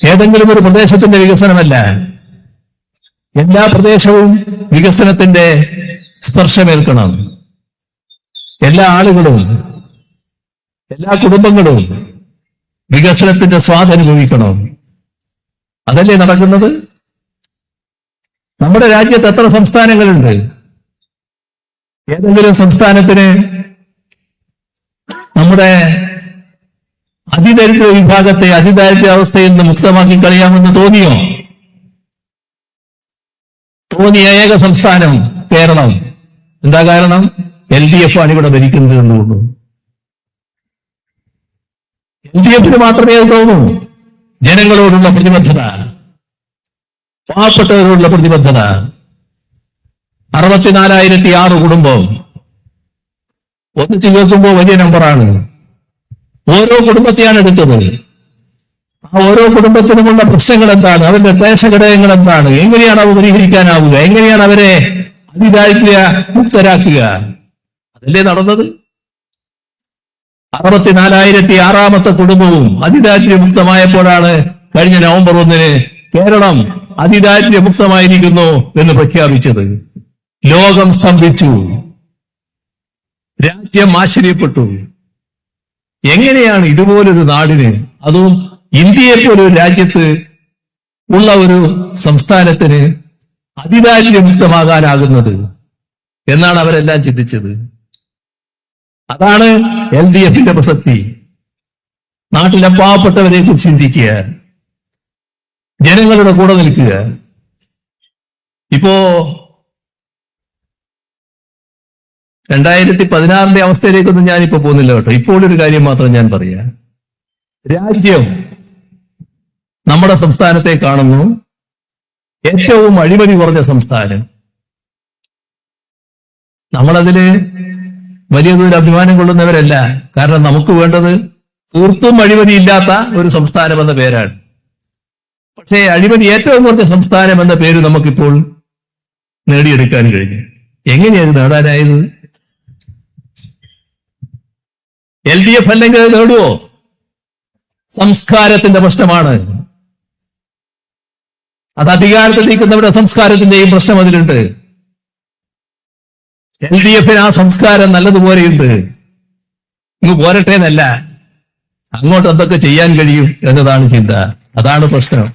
ഏതെങ്കിലും ഒരു പ്രദേശത്തിന്റെ വികസനമല്ല. എല്ലാ പ്രദേശവും വികസനത്തിന്റെ സ്പർശമേൽക്കണം. എല്ലാ ആളുകളും, എല്ലാ കുടുംബങ്ങളും വികസനത്തിന്റെ സ്വാദനുഭവിക്കണം. അതല്ലേ നടക്കുന്നത്? നമ്മുടെ രാജ്യത്ത് എത്ര സംസ്ഥാനങ്ങളുണ്ട്? ഏതെങ്കിലും സംസ്ഥാനത്തിന് നമ്മുടെ അതിദരിദ്ര വിഭാഗത്തെ അതിദാരിദ്ര്യാവസ്ഥയിൽ നിന്ന് മുക്തമാക്കി കളയാമെന്ന് തോന്നിയോ? തോന്നിയ ഏക സംസ്ഥാനം കേരളം. എന്താ കാരണം? LDF ആണ് ഇവിടെ ഭരിക്കുന്നത് എന്നുള്ളൂ. LDF മാത്രമേ അത് തോന്നൂ. ജനങ്ങളോടുള്ള പ്രതിബദ്ധത, പാവപ്പെട്ടവരോടുള്ള പ്രതിബദ്ധത. 64,006 കുടുംബം ഒന്നിച്ച് കേൾക്കുമ്പോൾ വലിയ നമ്പറാണ്. ഓരോ കുടുംബത്തെയാണ് എടുത്തത്. ആ ഓരോ കുടുംബത്തിനുമുള്ള പ്രശ്നങ്ങൾ എന്താണ്? അവരുടെ ക്ലേശഘടകങ്ങൾ എന്താണ്? എങ്ങനെയാണ് അവ പരിഹരിക്കാനാവുക? എങ്ങനെയാണ് അവരെ അതിദാരിദ്ര്യ മുക്തരാക്കുക? അതല്ലേ നടന്നത്? 64,006 കുടുംബവും അതിദാരിദ്ര്യമുക്തമായപ്പോഴാണ് കഴിഞ്ഞ നവംബർ 1 കേരളം അതിദാരിദ്ര്യമുക്തമായിരിക്കുന്നു എന്ന് പ്രഖ്യാപിച്ചത്. ലോകം സ്തംഭിച്ചു, രാജ്യം ആശ്ചര്യപ്പെട്ടു. എങ്ങനെയാണ് ഇതുപോലൊരു നാടിന്, അതും ഇന്ത്യയെപ്പോലൊരു രാജ്യത്ത് ഉള്ള ഒരു സംസ്ഥാനത്തിന് അതിദാരിദ്ര്യമുക്തമാകാനാകുന്നത് എന്നാണ് അവരെല്ലാം ചിന്തിച്ചത്. അതാണ് LDFന്റെ പ്രസക്തി. നാട്ടിലെ പാവപ്പെട്ടവരെ കുറിച്ച് ചിന്തിക്കുക, ജനങ്ങളുടെ കൂടെ നിൽക്കുക. ഇപ്പോ 2016 അവസ്ഥയിലേക്കൊന്നും ഞാനിപ്പോ പോകുന്നില്ല കേട്ടോ. ഇപ്പോൾ ഒരു കാര്യം മാത്രം ഞാൻ പറയാം. രാജ്യം നമ്മുടെ സംസ്ഥാനത്തെ കാണുന്നു ഏറ്റവും അഴിമതി കുറഞ്ഞ സംസ്ഥാനം. നമ്മളതില് വലിയ തോതിൽ അഭിമാനം കൊള്ളുന്നവരല്ല. കാരണം നമുക്ക് വേണ്ടത് തീർത്തും അഴിമതിയില്ലാത്ത ഒരു സംസ്ഥാനം എന്ന പേരാണ്. പക്ഷേ അഴിമതി ഏറ്റവും കുറഞ്ഞ സംസ്ഥാനം എന്ന പേര് നമുക്കിപ്പോൾ നേടിയെടുക്കാൻ കഴിഞ്ഞു. എങ്ങനെയാണ് നേടാനായത്? LDF അല്ലെങ്കിൽ അത് നേടുവോ? സംസ്കാരത്തിന്റെ പ്രശ്നമാണ്. അത് അധികാരത്തിൽ നിൽക്കുന്നവരുടെ സംസ്കാരത്തിന്റെയും പ്രശ്നം അതിലുണ്ട്. LDFന് ആ സംസ്കാരം നല്ലതുപോലെയുണ്ട്. ഇങ്ങ് പോരട്ടെ എന്നല്ല, അങ്ങോട്ട് എന്തൊക്കെ ചെയ്യാൻ കഴിയും എന്നതാണ് ചിന്ത. അതാണ് പ്രശ്നം.